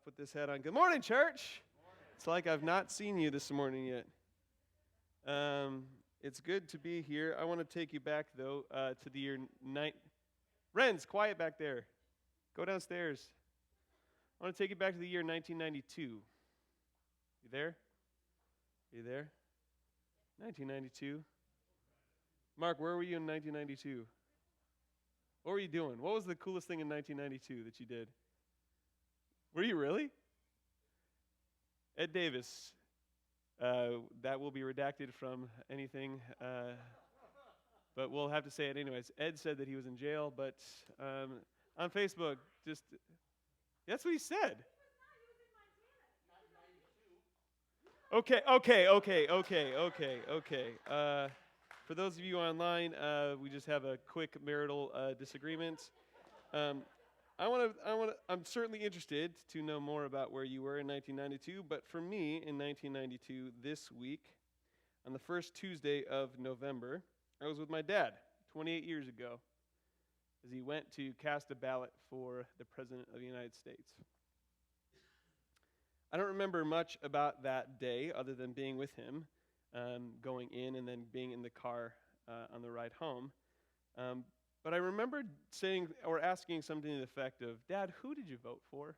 Put this hat on. Good morning, church. It's like I've not seen you this morning yet. It's good to be here. I want to take you back, though, to the year Renz, quiet back there. Go downstairs. I want to take you back to the year 1992. You there? Are you there? 1992. Mark, where were you in 1992? What were you doing? What was the coolest thing in 1992 that you did? Were you really? Ed Davis. That will be redacted from anything, but we'll have to say it anyways. Ed said that he was in jail, but on Facebook, that's what he said. Okay. For those of you online, we just have a quick marital disagreement. I'm certainly interested to know more about where you were in 1992, but for me, in 1992, this week, on the first Tuesday of November, I was with my dad, 28 years ago, as he went to cast a ballot for the President of the United States. I don't remember much about that day other than being with him, going in and then being in the car on the ride home. But I remember saying or asking something to the effect of, Dad, who did you vote for?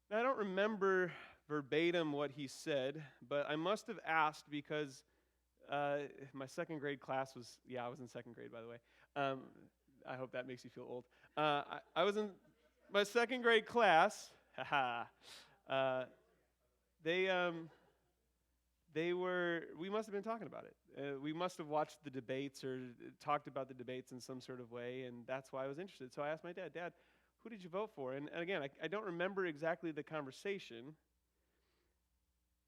Now, I don't remember verbatim what he said, but I must have asked because my second grade class was, I was in second grade, by the way. I hope that makes you feel old. I was in my second grade class. We must have been talking about it. We must have watched the debates or talked about the debates in some sort of way, and that's why I was interested. So I asked my dad, Dad, who did you vote for? And again, I don't remember exactly the conversation,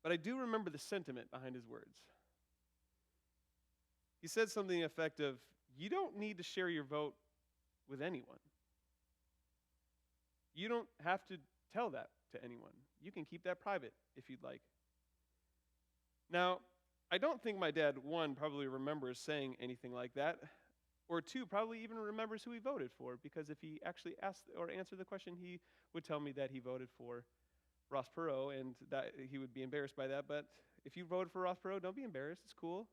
but I do remember the sentiment behind his words. He said something to the effect of, you don't need to share your vote with anyone. You don't have to tell that to anyone. You can keep that private if you'd like. Now, I don't think my dad, one, probably remembers saying anything like that, or two, probably even remembers who he voted for, because if he actually asked or answered the question, he would tell me that he voted for Ross Perot, and that he would be embarrassed by that. But if you voted for Ross Perot, don't be embarrassed. It's cool.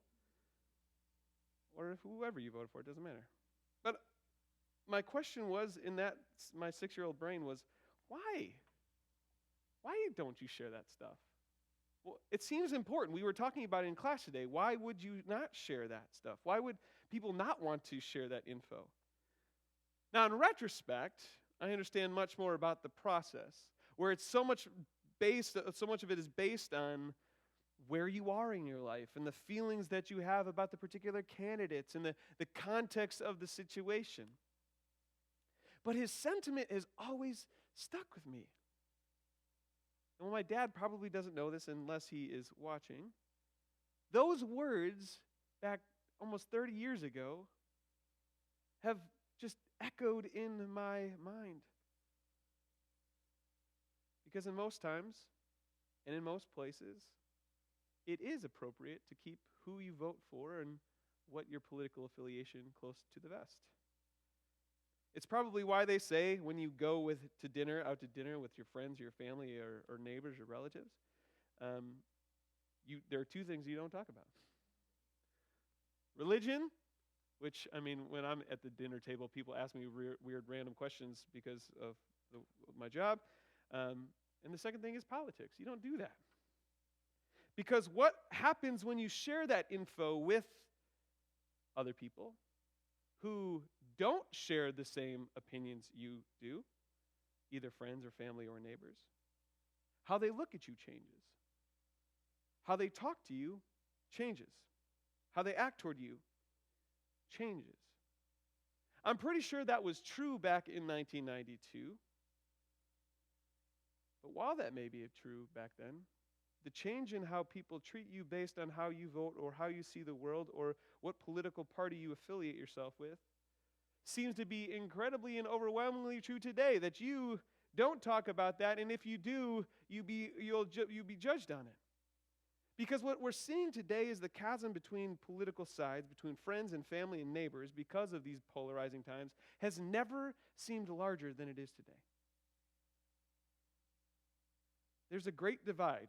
Or if whoever you voted for, it doesn't matter. But my question was, in that, my 6-year-old brain was, why? Why don't you share that stuff? Well, it seems important. We were talking about it in class today. Why would you not share that stuff? Why would people not want to share that info? Now, in retrospect, I understand much more about the process, where it's so much of it is based on where you are in your life and the feelings that you have about the particular candidates and the context of the situation. But his sentiment has always stuck with me. And my dad probably doesn't know this unless he is watching. Those words back almost 30 years ago have just echoed in my mind. Because in most times and in most places, it is appropriate to keep who you vote for and what your political affiliation close to the vest. It's probably why they say when you go out to dinner with your friends, your family, or neighbors, or relatives, there are two things you don't talk about. Religion, which, when I'm at the dinner table, people ask me weird random questions because of my job. And the second thing is politics. You don't do that. Because what happens when you share that info with other people who don't share the same opinions you do, either friends or family or neighbors? How they look at you changes. How they talk to you changes. How they act toward you changes. I'm pretty sure that was true back in 1992. But while that may be true back then, the change in how people treat you based on how you vote or how you see the world or what political party you affiliate yourself with seems to be incredibly and overwhelmingly true today, that you don't talk about that, and if you do, you'll be judged on it. Because what we're seeing today is the chasm between political sides, between friends and family and neighbors, because of these polarizing times, has never seemed larger than it is today. there's a great divide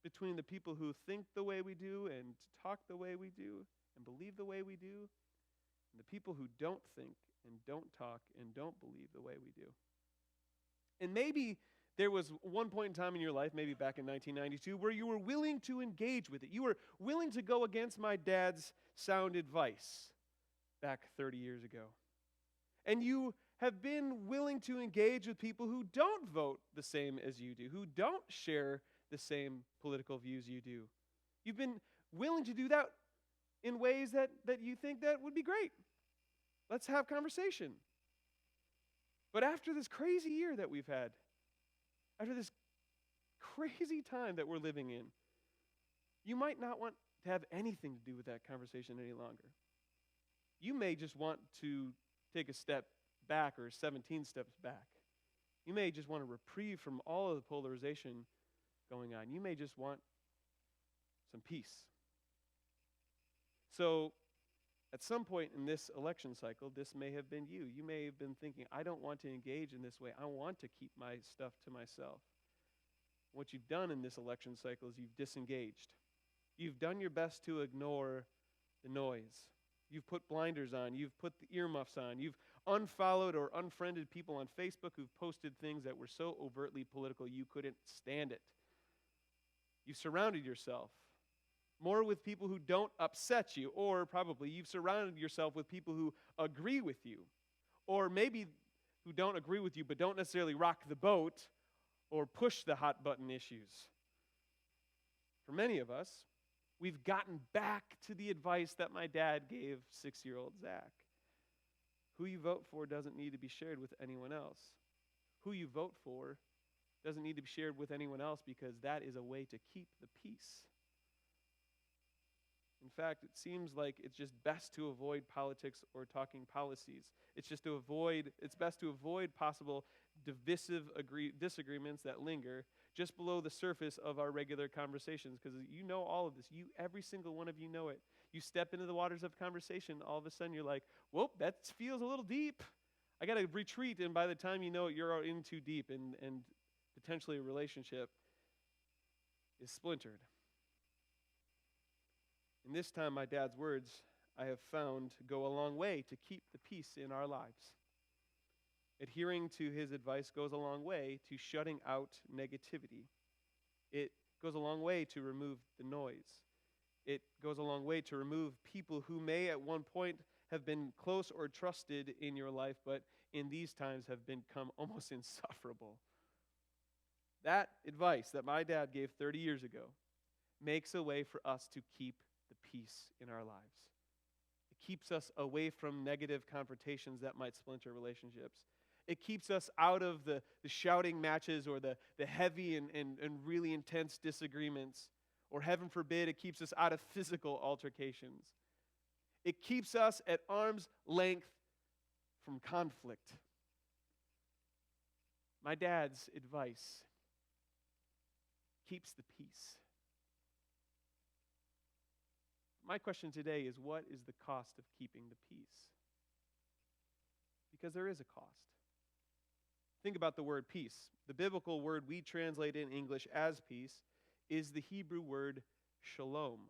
between the people who think the way we do and talk the way we do and believe the way we do, and the people who don't think and don't talk and don't believe the way we do. And maybe there was one point in time in your life, maybe back in 1992, where you were willing to engage with it. You were willing to go against my dad's sound advice back 30 years ago. And you have been willing to engage with people who don't vote the same as you do, who don't share the same political views you do. You've been willing to do that in ways that you think that would be great. Let's have conversation. But after this crazy year that we've had, after this crazy time that we're living in, you might not want to have anything to do with that conversation any longer. You may just want to take a step back or 17 steps back. You may just want a reprieve from all of the polarization going on. You may just want some peace. So, at some point in this election cycle, this may have been you. You may have been thinking, I don't want to engage in this way. I want to keep my stuff to myself. What you've done in this election cycle is you've disengaged. You've done your best to ignore the noise. You've put blinders on. You've put the earmuffs on. You've unfollowed or unfriended people on Facebook who've posted things that were so overtly political you couldn't stand it. You've surrounded yourself more with people who don't upset you, or probably you've surrounded yourself with people who agree with you, or maybe who don't agree with you but don't necessarily rock the boat or push the hot button issues. For many of us, we've gotten back to the advice that my dad gave 6-year-old Zach. Who you vote for doesn't need to be shared with anyone else. Who you vote for doesn't need to be shared with anyone else, because that is a way to keep the peace. In fact, it seems like it's just best to avoid politics or talking policies. It's best to avoid possible divisive disagreements that linger just below the surface of our regular conversations, because you know all of this. Every single one of you know it. You step into the waters of conversation, all of a sudden you're like, whoop, that feels a little deep. I got to retreat, and by the time you know it, you're in too deep, and potentially a relationship is splintered. And this time, my dad's words, I have found, go a long way to keep the peace in our lives. Adhering to his advice goes a long way to shutting out negativity. It goes a long way to remove the noise. It goes a long way to remove people who may at one point have been close or trusted in your life, but in these times have become almost insufferable. That advice that my dad gave 30 years ago makes a way for us to keep the peace in our lives. It keeps us away from negative confrontations that might splinter relationships. It keeps us out of the shouting matches or the heavy and really intense disagreements. Or heaven forbid, it keeps us out of physical altercations. It keeps us at arm's length from conflict. My dad's advice keeps the peace. My question today is, what is the cost of keeping the peace? Because there is a cost. Think about the word peace. The biblical word we translate in English as peace is the Hebrew word shalom.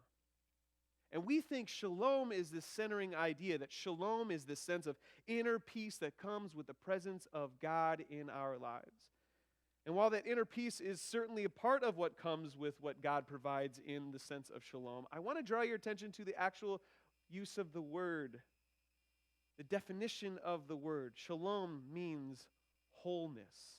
And we think shalom is the centering idea, that shalom is the sense of inner peace that comes with the presence of God in our lives. And while that inner peace is certainly a part of what comes with what God provides in the sense of shalom, I want to draw your attention to the actual use of the word, the definition of the word. Shalom means wholeness,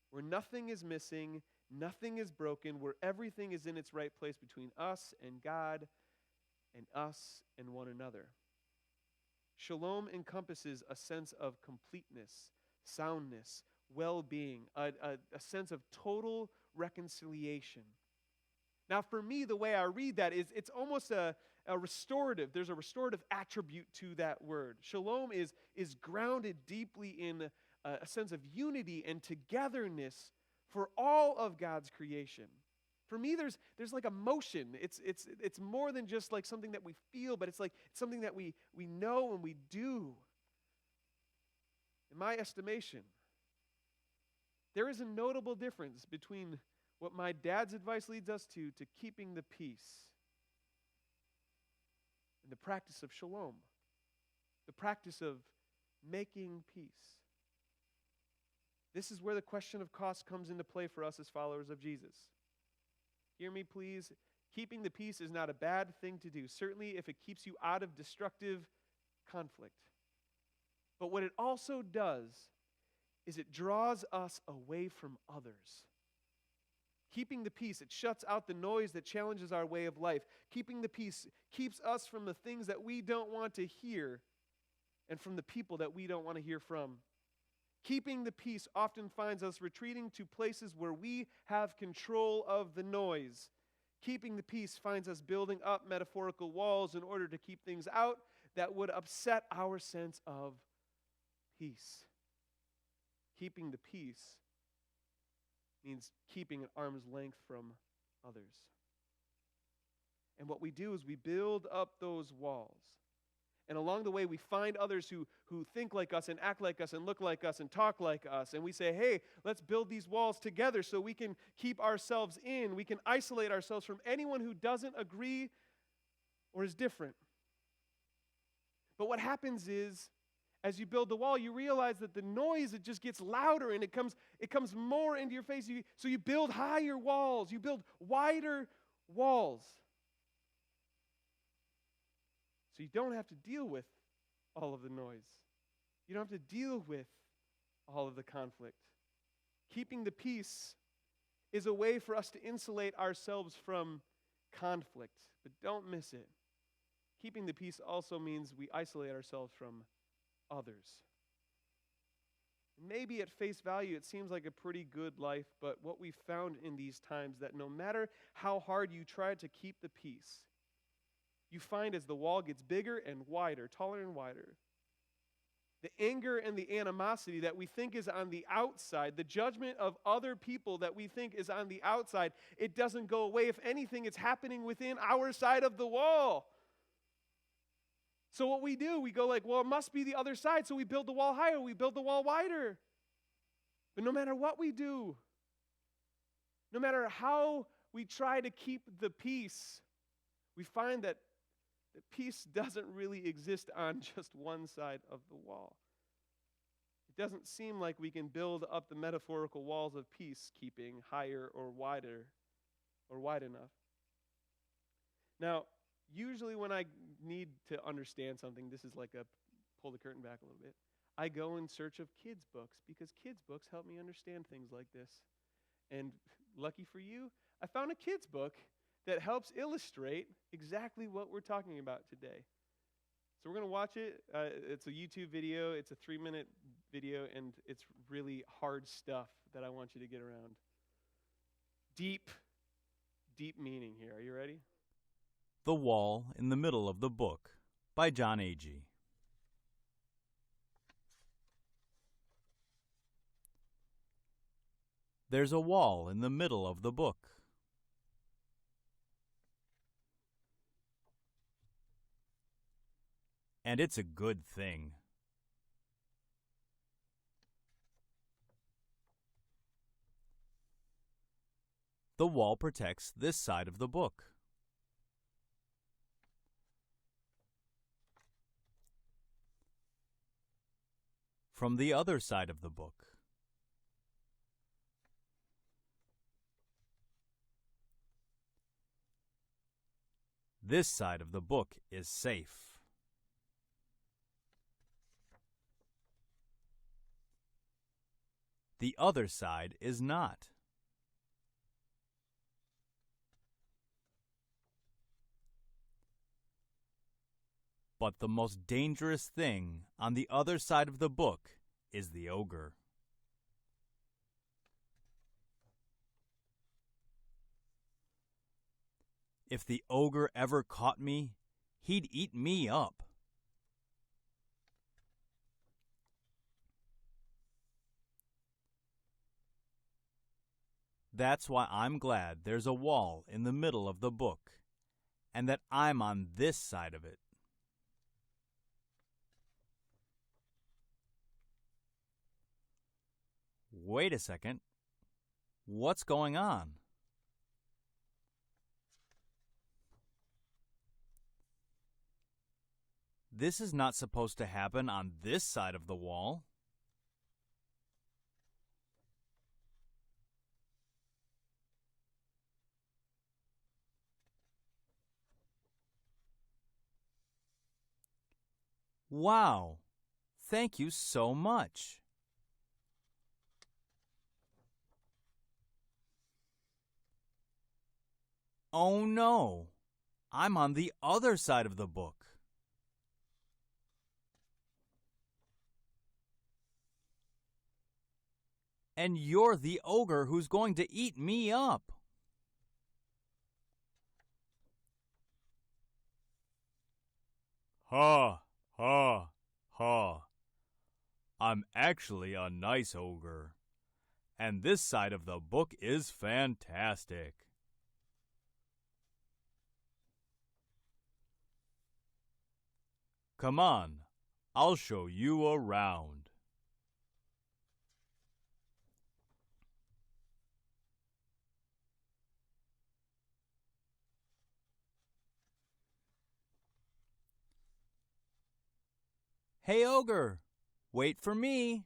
where nothing is missing, nothing is broken, where everything is in its right place between us and God and us and one another. Shalom encompasses a sense of completeness, soundness, well-being, a sense of total reconciliation. Now, for me, the way I read that is it's almost a restorative. There's a restorative attribute to that word. Shalom is grounded deeply in a sense of unity and togetherness for all of God's creation. For me, there's like a motion. It's more than just like something that we feel, but it's like something that we know and we do. In my estimation, There is a notable difference between what my dad's advice leads us to keeping the peace and the practice of shalom, the practice of making peace. This is where the question of cost comes into play for us as followers of Jesus. Hear me, please. Keeping the peace is not a bad thing to do, certainly if it keeps you out of destructive conflict. But what it also does is it draws us away from others. Keeping the peace, it shuts out the noise that challenges our way of life. Keeping the peace keeps us from the things that we don't want to hear and from the people that we don't want to hear from. Keeping the peace often finds us retreating to places where we have control of the noise. Keeping the peace finds us building up metaphorical walls in order to keep things out that would upset our sense of peace. Keeping the peace means keeping at arm's length from others. And what we do is we build up those walls. And along the way, we find others who think like us and act like us and look like us and talk like us. And we say, hey, let's build these walls together so we can keep ourselves in. We can isolate ourselves from anyone who doesn't agree or is different. But what happens is, as you build the wall, you realize that the noise, it just gets louder and it comes more into your face. So you build higher walls. You build wider walls. So you don't have to deal with all of the noise. You don't have to deal with all of the conflict. Keeping the peace is a way for us to insulate ourselves from conflict, but don't miss it. Keeping the peace also means we isolate ourselves from others. Maybe at face value it seems like a pretty good life, but what we've found in these times that no matter how hard you try to keep the peace, you find as the wall gets bigger and wider, taller and wider, the anger and the animosity that we think is on the outside, the judgment of other people that we think is on the outside, it doesn't go away. If anything, it's happening within our side of the wall. So what we do, we go like, well, it must be the other side, so we build the wall higher, we build the wall wider. But no matter what we do, no matter how we try to keep the peace, we find that peace doesn't really exist on just one side of the wall. It doesn't seem like we can build up the metaphorical walls of peacekeeping higher or wider or wide enough. Now, usually when I need to understand something, this is like a pull the curtain back a little bit, I go in search of kids' books because kids' books help me understand things like this. And lucky for you, I found a kids' book that helps illustrate exactly what we're talking about today. So we're going to watch it. It's a YouTube video. It's a 3-minute video, and it's really hard stuff that I want you to get around. Deep meaning here. Are you ready? The Wall in the Middle of the Book by John Agee. There's a wall in the middle of the book. And it's a good thing. The wall protects this side of the book. From the other side of the book. This side of the book is safe. The other side is not. But the most dangerous thing on the other side of the book is the ogre. If the ogre ever caught me, he'd eat me up. That's why I'm glad there's a wall in the middle of the book, and that I'm on this side of it. Wait a second. What's going on? This is not supposed to happen on this side of the wall. Wow! Thank you so much. Oh no! I'm on the other side of the book. And you're the ogre who's going to eat me up. Ha, ha, ha. I'm actually a nice ogre. And this side of the book is fantastic. Come on, I'll show you around. Hey, ogre, wait for me.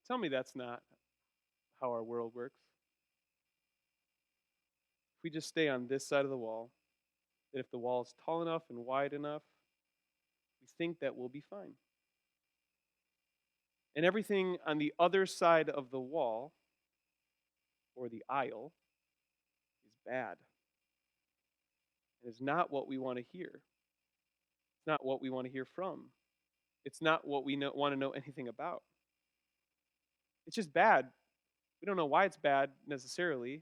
Tell me that's not how our world works. If we just stay on this side of the wall, that if the wall is tall enough and wide enough, we think that we'll be fine. And everything on the other side of the wall or the aisle is bad. It is not what we want to hear. It's not what we want to hear from. It's not what we want to know anything about. It's just bad. We don't know why it's bad necessarily.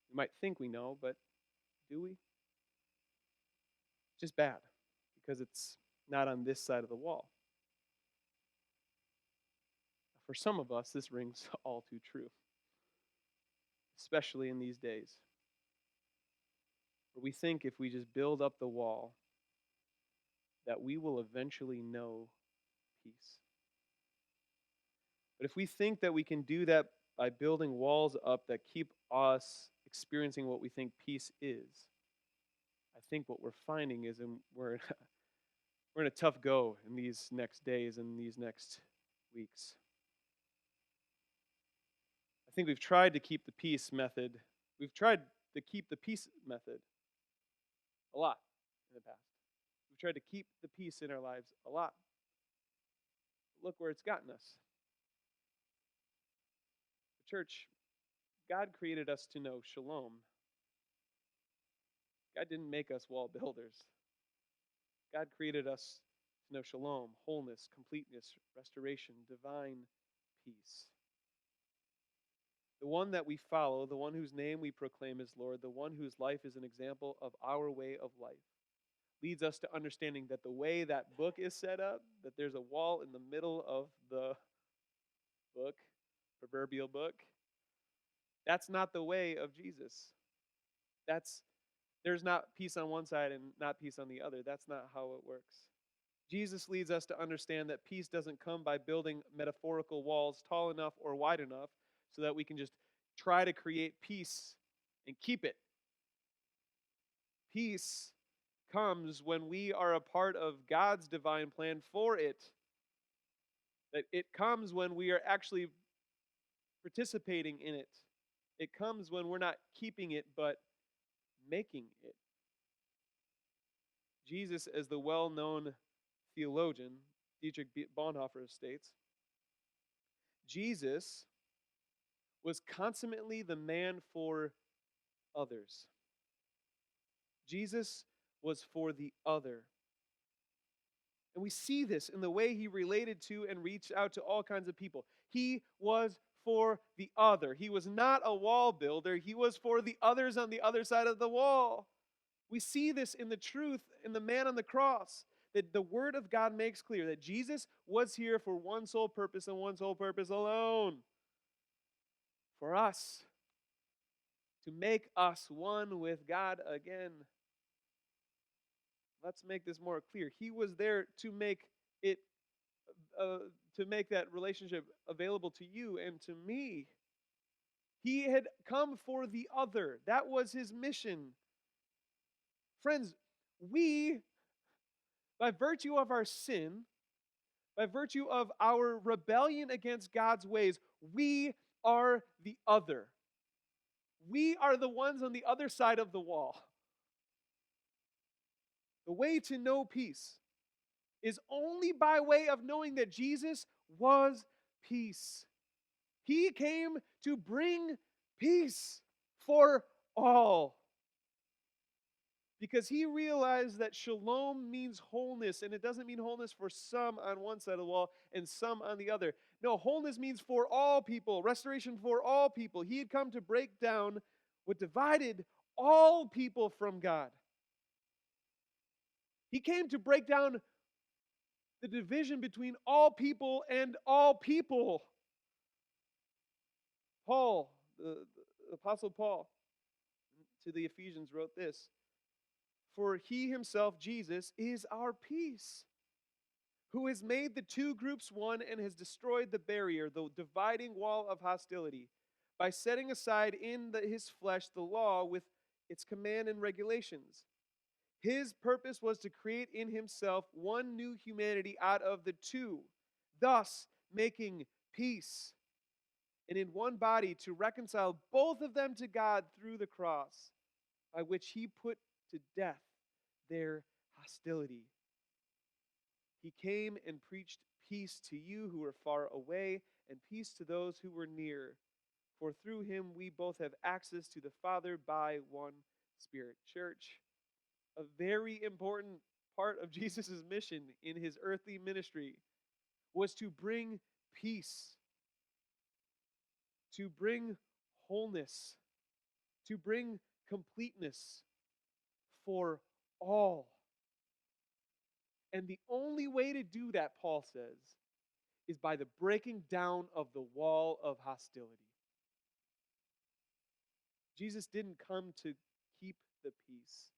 We might think we know, but do we? It's just bad because it's not on this side of the wall. For some of us, this rings all too true, especially in these days, where we think if we just build up the wall, that we will eventually know peace. But if we think that we can do that by building walls up that keep us experiencing what we think peace is, I think what we're finding is we're in a tough go in these next days and these next weeks. I think we've tried to keep the peace method. We've tried to keep the peace method a lot in the past. We've tried to keep the peace in our lives a lot. Look where it's gotten us. Church, God created us to know shalom. God didn't make us wall builders. God created us to know shalom, wholeness, completeness, restoration, divine peace. The one that we follow, the one whose name we proclaim as Lord, the one whose life is an example of our way of life, leads us to understanding that the way that book is set up, that there's a wall in the middle of the book, proverbial book, that's not the way of Jesus. There's not peace on one side and not peace on the other. That's not how it works. Jesus leads us to understand that peace doesn't come by building metaphorical walls tall enough or wide enough so that we can just try to create peace and keep it. Peace comes when we are a part of God's divine plan for it. That it comes when we are actually participating in it. It comes when we're not keeping it, but making it. Jesus, as the well-known theologian Dietrich Bonhoeffer states, Jesus was consummately the man for others. Jesus was for the other. And we see this in the way he related to and reached out to all kinds of people. He was for the other. He was not a wall builder. He was for the others on the other side of the wall. We see this in the truth in the man on the cross, that the Word of God makes clear that Jesus was here for one sole purpose and one sole purpose alone: for us, to make us one with God again. Let's make this more clear. He was there to make it uh, to make that relationship available to you and to me. He had come for the other. That was his mission. Friends, we, by virtue of our sin, by virtue of our rebellion against God's ways, we are the other. We are the ones on the other side of the wall. The way to know peace is only by way of knowing that Jesus was peace. He came to bring peace for all. Because he realized that shalom means wholeness, and it doesn't mean wholeness for some on one side of the wall and some on the other. No, wholeness means for all people, restoration for all people. He had come to break down what divided all people from God. He came to break down the division between all people and all people. Paul, the Apostle Paul, to the Ephesians wrote this: "For he himself, Jesus, is our peace, who has made the two groups one and has destroyed the barrier, the dividing wall of hostility, by setting aside in his flesh the law with its command and regulations. His purpose was to create in himself one new humanity out of the two, thus making peace, and in one body to reconcile both of them to God through the cross, by which he put to death their hostility. He came and preached peace to you who were far away, and peace to those who were near. For through him we both have access to the Father by one Spirit." Church, a very important part of Jesus' mission in his earthly ministry was to bring peace, to bring wholeness, to bring completeness for all. And the only way to do that, Paul says, is by the breaking down of the wall of hostility. Jesus didn't come to keep the peace.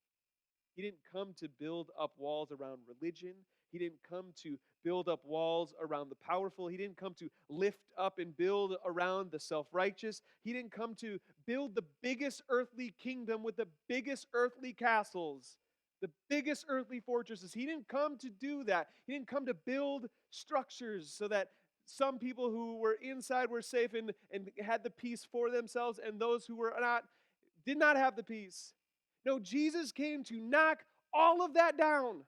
He didn't come to build up walls around religion. He didn't come to build up walls around the powerful. He didn't come to lift up and build around the self-righteous. He didn't come to build the biggest earthly kingdom with the biggest earthly castles, the biggest earthly fortresses. He didn't come to do that. He didn't come to build structures so that some people who were inside were safe and had the peace for themselves, and those who were not did not have the peace. No, Jesus came to knock all of that down.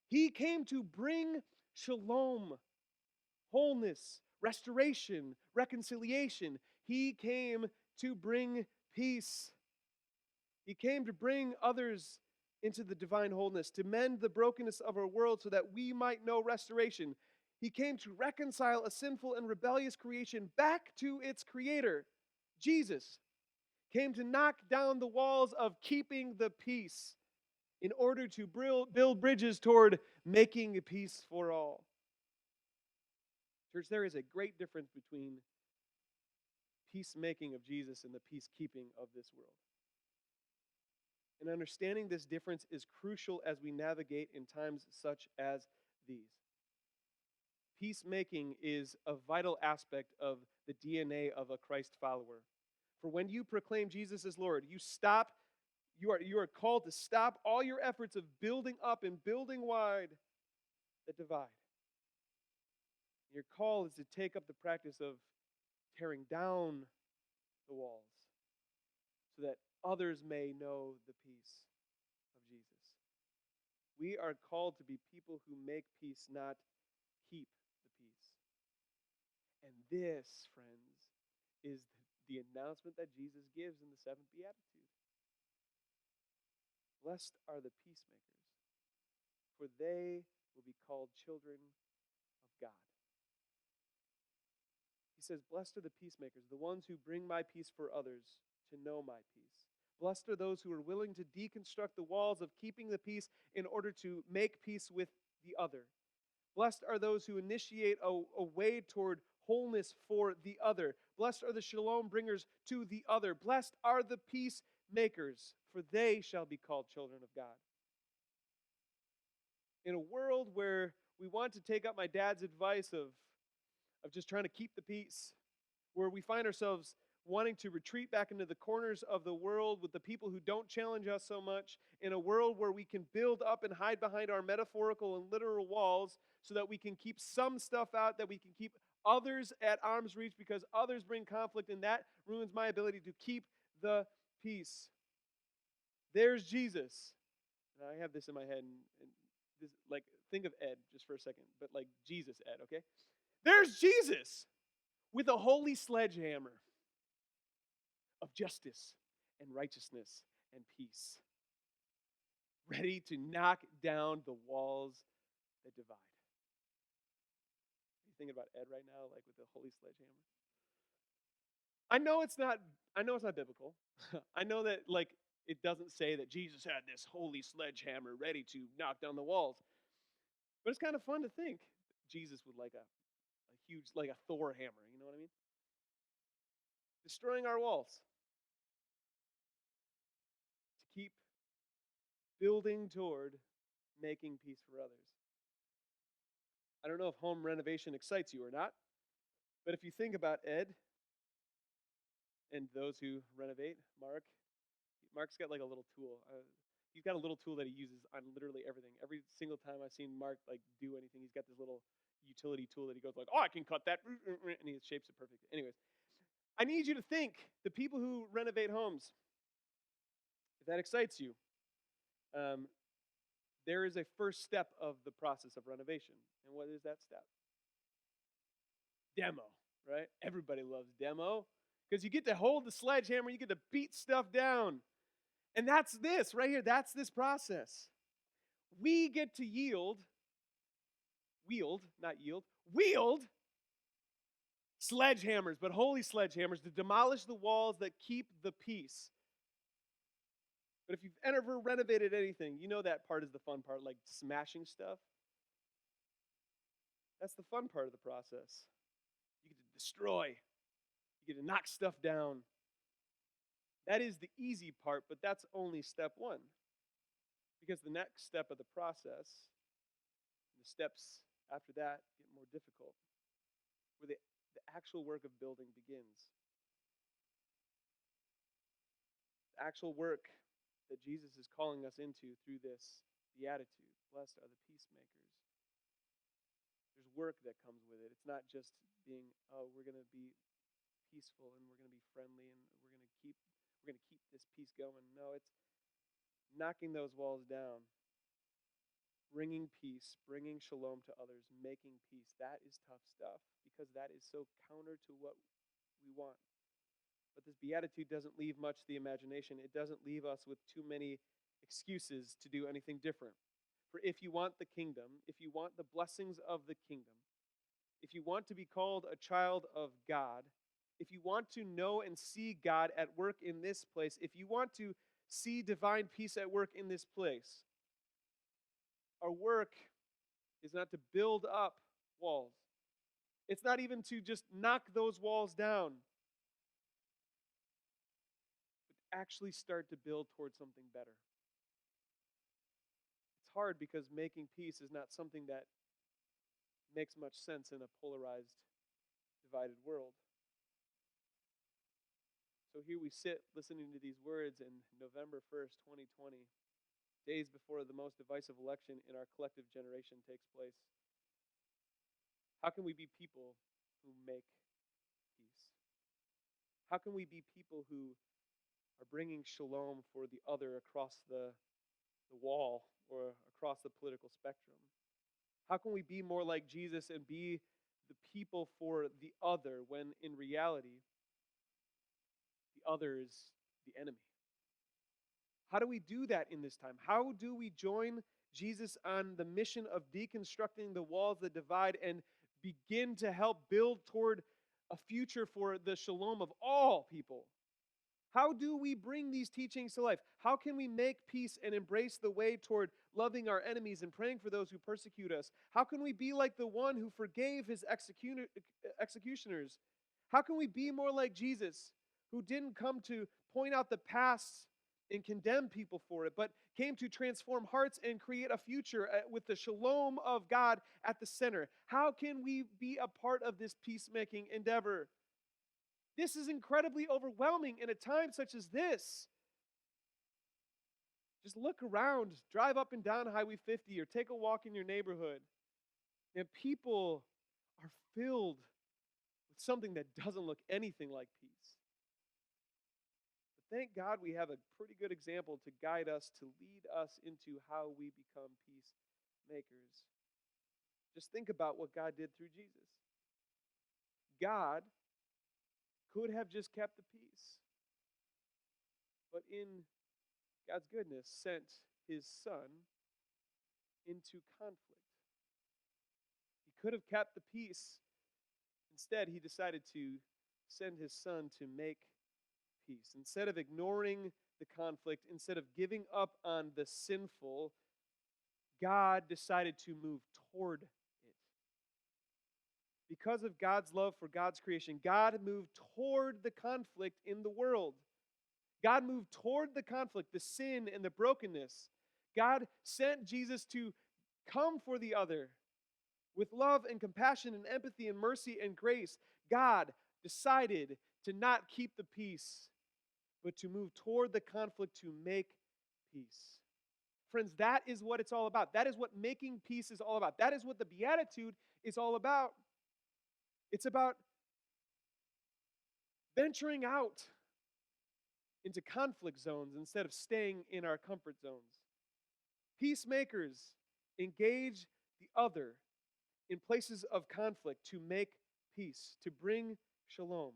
He came to bring shalom, wholeness, restoration, reconciliation. He came to bring peace. He came to bring others into the divine wholeness, to mend the brokenness of our world so that we might know restoration. He came to reconcile a sinful and rebellious creation back to its creator. Jesus came to knock down the walls of keeping the peace in order to build bridges toward making peace for all. Church, there is a great difference between peacemaking of Jesus and the peacekeeping of this world. And understanding this difference is crucial as we navigate in times such as these. Peacemaking is a vital aspect of the DNA of a Christ follower. For when you proclaim Jesus as Lord, you are called to stop all your efforts of building up and building wide that divide. Your call is to take up the practice of tearing down the walls so that others may know the peace of Jesus. We are called to be people who make peace, not keep the peace. And this, friends, is the announcement that Jesus gives in the seventh Beatitude. Blessed are the peacemakers, for they will be called children of God. He says, blessed are the peacemakers, the ones who bring my peace for others to know my peace. Blessed are those who are willing to deconstruct the walls of keeping the peace in order to make peace with the other. Blessed are those who initiate a way toward wholeness for the other. Blessed are the shalom bringers to the other. Blessed are the peacemakers, for they shall be called children of God. In a world where we want to take up my dad's advice of just trying to keep the peace, where we find ourselves wanting to retreat back into the corners of the world with the people who don't challenge us so much, in a world where we can build up and hide behind our metaphorical and literal walls so that we can keep some stuff out, that we can keep others at arm's reach because others bring conflict, and that ruins my ability to keep the peace. There's Jesus. And I have this in my head, and this, like, think of Ed just for a second, but like Jesus Ed, okay? There's Jesus with a holy sledgehammer of justice and righteousness and peace, ready to knock down the walls that divide. Are you thinking about Ed right now, like with the holy sledgehammer? I know it's not biblical. I know that like it doesn't say that Jesus had this holy sledgehammer ready to knock down the walls. But it's kind of fun to think Jesus with like a huge, like a Thor hammer, you know what I mean? Destroying our walls to keep building toward making peace for others. I don't know if home renovation excites you or not, but if you think about Ed and those who renovate, Mark's got like a little tool. He's got a little tool that he uses on literally everything. Every single time I've seen Mark like do anything, he's got this little utility tool that he goes like, "Oh, I can cut that," and he shapes it perfectly. Anyways, I need you to think the people who renovate homes. If that excites you, um, there is a first step of the process of renovation, and what is that step? Demo, right? Everybody loves demo because you get to hold the sledgehammer, you get to beat stuff down. And that's this right here. That's this process. We get to wield sledgehammers, but holy sledgehammers to demolish the walls that keep the peace. But if you've ever renovated anything, you know that part is the fun part, like smashing stuff. That's the fun part of the process. You get to destroy, you get to knock stuff down. That is the easy part, but that's only step one. Because the next step of the process, the steps after that get more difficult, where the actual work of building begins. The actual work that Jesus is calling us into through this Beatitude. Blessed are the peacemakers. There's work that comes with it. It's not just being, oh, we're going to be peaceful and we're going to be friendly and we're going to keep this peace going. No, it's knocking those walls down, bringing peace, bringing shalom to others, making peace. That is tough stuff because that is so counter to what we want. But this beatitude doesn't leave much to the imagination. It doesn't leave us with too many excuses to do anything different. For if you want the kingdom, if you want the blessings of the kingdom, if you want to be called a child of God, if you want to know and see God at work in this place, if you want to see divine peace at work in this place, our work is not to build up walls. It's not even to just knock those walls down, but actually start to build towards something better. It's hard because making peace is not something that makes much sense in a polarized, divided world. So here we sit listening to these words in November 1st, 2020, days before the most divisive election in our collective generation takes place. How can we be people who make peace? How can we be people who are bringing shalom for the other across the wall or across the political spectrum? How can we be more like Jesus and be the people for the other when in reality, the other is the enemy? How do we do that in this time? How do we join Jesus on the mission of deconstructing the walls that divide and begin to help build toward a future for the shalom of all people? How do we bring these teachings to life? How can we make peace and embrace the way toward loving our enemies and praying for those who persecute us? How can we be like the one who forgave his executioners? How can we be more like Jesus, who didn't come to point out the past and condemn people for it, but came to transform hearts and create a future with the shalom of God at the center? How can we be a part of this peacemaking endeavor? This is incredibly overwhelming in a time such as this. Just look around, drive up and down Highway 50, or take a walk in your neighborhood. And people are filled with something that doesn't look anything like peace. But thank God we have a pretty good example to guide us, to lead us into how we become peacemakers. Just think about what God did through Jesus. God could have just kept the peace, but in God's goodness, sent his son into conflict. He could have kept the peace. Instead, he decided to send his son to make peace. Instead of ignoring the conflict, instead of giving up on the sinful, God decided to move toward it. Because of God's love for God's creation, God moved toward the conflict in the world. God moved toward the conflict, the sin, and the brokenness. God sent Jesus to come for the other with love and compassion and empathy and mercy and grace. God decided to not keep the peace, but to move toward the conflict to make peace. Friends, that is what it's all about. That is what making peace is all about. That is what the Beatitude is all about. It's about venturing out into conflict zones instead of staying in our comfort zones. Peacemakers engage the other in places of conflict to make peace, to bring shalom.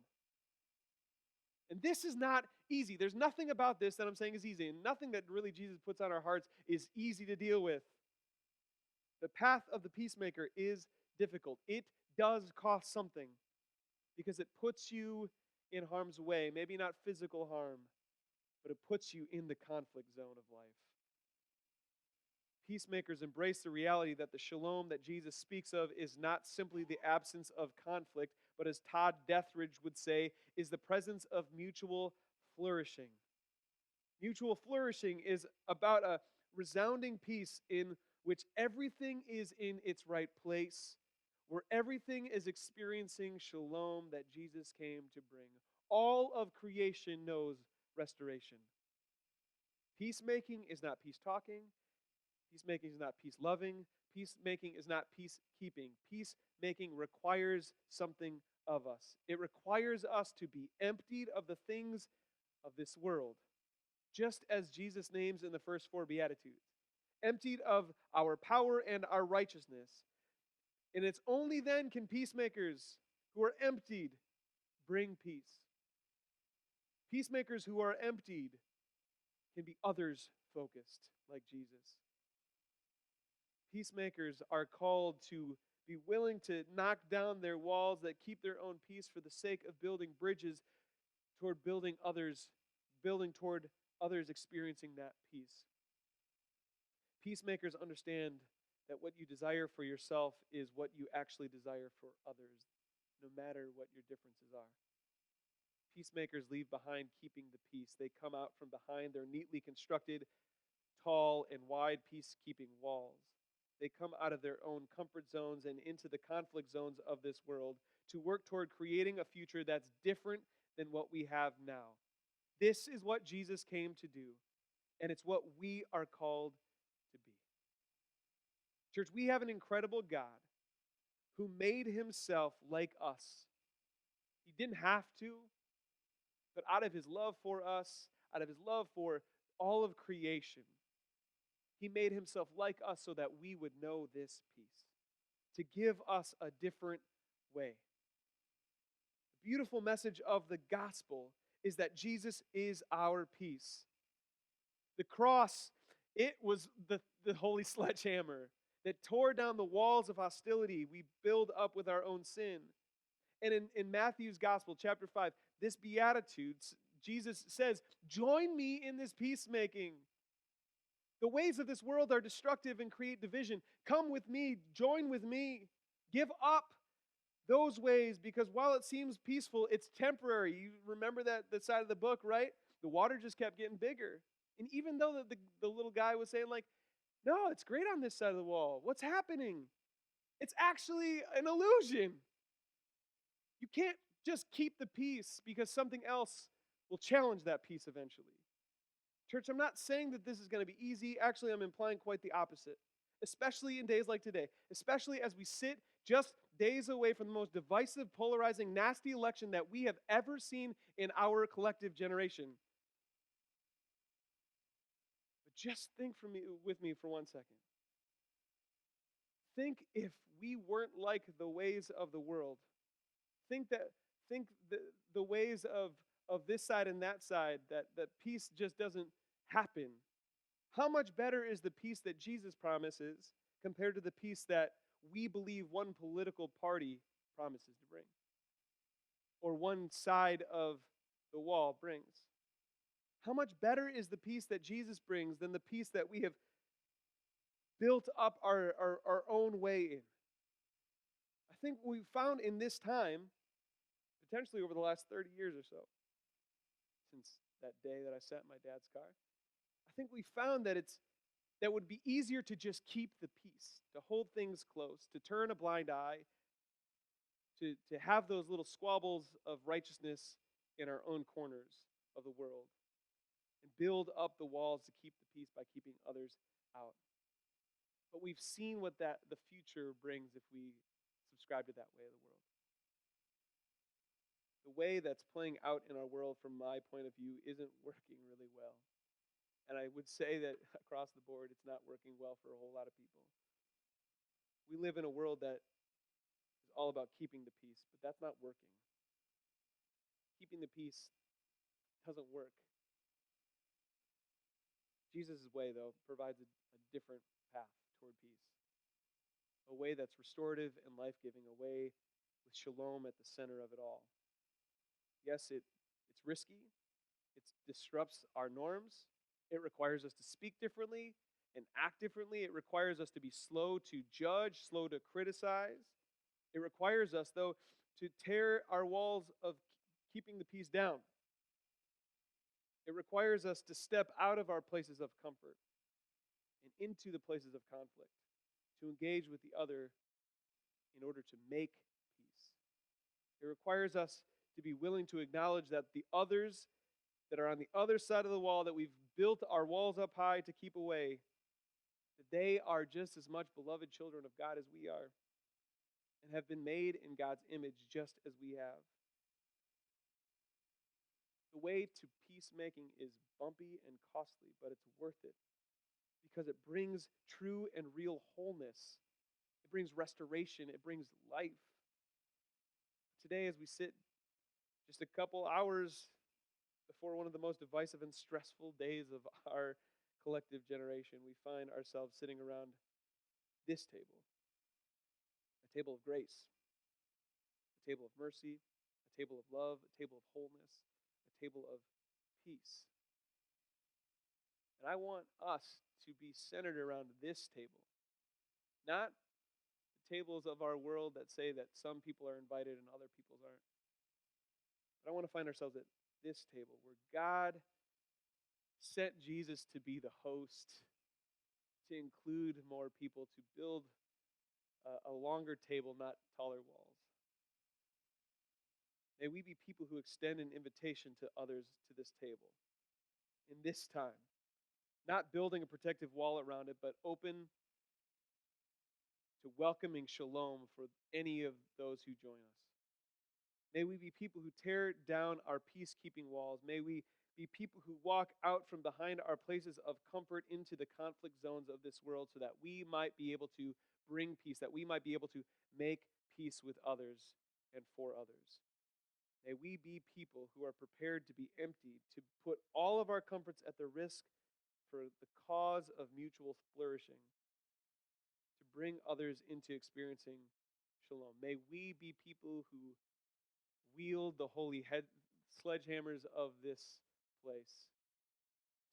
And this is not easy. There's nothing about this that I'm saying is easy, and nothing that really Jesus puts on our hearts is easy to deal with. The path of the peacemaker is difficult. It does cost something because it puts you in harm's way. Maybe not physical harm, but it puts you in the conflict zone of life. Peacemakers embrace the reality that the shalom that Jesus speaks of is not simply the absence of conflict, but as Todd Deathridge would say, is the presence of mutual flourishing. Mutual flourishing is about a resounding peace in which everything is in its right place, where everything is experiencing shalom that Jesus came to bring. All of creation knows restoration. Peacemaking is not peace talking. Peacemaking is not peace loving. Peacemaking is not peacekeeping. Peacemaking requires something of us. It requires us to be emptied of the things of this world, just as Jesus names in the first 4 Beatitudes. Emptied of our power and our righteousness. And it's only then can peacemakers who are emptied bring peace. Peacemakers who are emptied can be others focused, like Jesus. Peacemakers are called to be willing to knock down their walls that keep their own peace for the sake of building bridges toward building toward others experiencing that peace. Peacemakers understand that what you desire for yourself is what you actually desire for others, no matter what your differences are. Peacemakers leave behind keeping the peace. They come out from behind their neatly constructed, tall, and wide peacekeeping walls. They come out of their own comfort zones and into the conflict zones of this world to work toward creating a future that's different than what we have now. This is what Jesus came to do, and it's what we are called to be. Church, we have an incredible God who made himself like us. He didn't have to, but out of his love for us, out of his love for all of creation, he made himself like us so that we would know this peace, to give us a different way. The beautiful message of the gospel is that Jesus is our peace. The cross, it was the holy sledgehammer that tore down the walls of hostility we build up with our own sin. And in Matthew's gospel, chapter 5, this Beatitudes, Jesus says, join me in this peacemaking. The ways of this world are destructive and create division. Come with me, join with me. Give up those ways, because while it seems peaceful, it's temporary. You remember that the side of the book, right? The water just kept getting bigger. And even though the little guy was saying, like, no, it's great on this side of the wall. What's happening? It's actually an illusion. You can't just keep the peace because something else will challenge that peace eventually. Church, I'm not saying that this is going to be easy. Actually, I'm implying quite the opposite, especially in days like today, especially as we sit just days away from the most divisive, polarizing, nasty election that we have ever seen in our collective generation. But just think with me for 1 second. Think if we weren't like the ways of the world. Think the ways of this side and that side, that peace just doesn't happen. How much better is the peace that Jesus promises compared to the peace that we believe one political party promises to bring, or one side of the wall brings? How much better is the peace that Jesus brings than the peace that we have built up our own way in? I think we found in this time, potentially over the last 30 years or so, since that day that I sat in my dad's car, I think we found that would be easier to just keep the peace, to hold things close, to turn a blind eye, to have those little squabbles of righteousness in our own corners of the world, and build up the walls to keep the peace by keeping others out. But we've seen what the future brings if we subscribe to that way of the world. The way that's playing out in our world, from my point of view, isn't working really well. And I would say that across the board, it's not working well for a whole lot of people. We live in a world that is all about keeping the peace, but that's not working. Keeping the peace doesn't work. Jesus' way, though, provides a different path toward peace. A way that's restorative and life-giving, a way with shalom at the center of it all. Yes, it's risky. It disrupts our norms. It requires us to speak differently and act differently. It requires us to be slow to judge, slow to criticize. It requires us, though, to tear our walls of keeping the peace down. It requires us to step out of our places of comfort and into the places of conflict, to engage with the other in order to make peace. It requires us to be willing to acknowledge that the others that are on the other side of the wall, that we've built our walls up high to keep away, that they are just as much beloved children of God as we are, and have been made in God's image just as we have. The way to peacemaking is bumpy and costly, but it's worth it because it brings true and real wholeness. It brings restoration. It brings life. Today, as we sit just a couple hours before one of the most divisive and stressful days of our collective generation, we find ourselves sitting around this table, a table of grace, a table of mercy, a table of love, a table of wholeness, a table of peace. And I want us to be centered around this table, not the tables of our world that say that some people are invited and other people aren't. But I want to find ourselves at this table where God sent Jesus to be the host, to include more people, to build a longer table, not taller walls. May we be people who extend an invitation to others to this table in this time, not building a protective wall around it, but open to welcoming shalom for any of those who join us. May we be people who tear down our peacekeeping walls. May we be people who walk out from behind our places of comfort into the conflict zones of this world so that we might be able to bring peace, that we might be able to make peace with others and for others. May we be people who are prepared to be emptied, to put all of our comforts at the risk for the cause of mutual flourishing, to bring others into experiencing shalom. May we be people who wield the holy sledgehammers of this place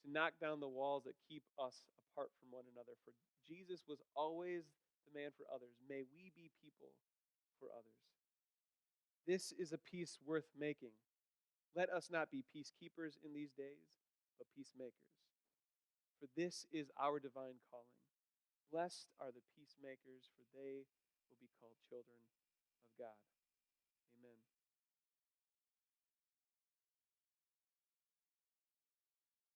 to knock down the walls that keep us apart from one another. For Jesus was always the man for others. May we be people for others. This is a peace worth making. Let us not be peacekeepers in these days, but peacemakers. For this is our divine calling. Blessed are the peacemakers, for they will be called children of God.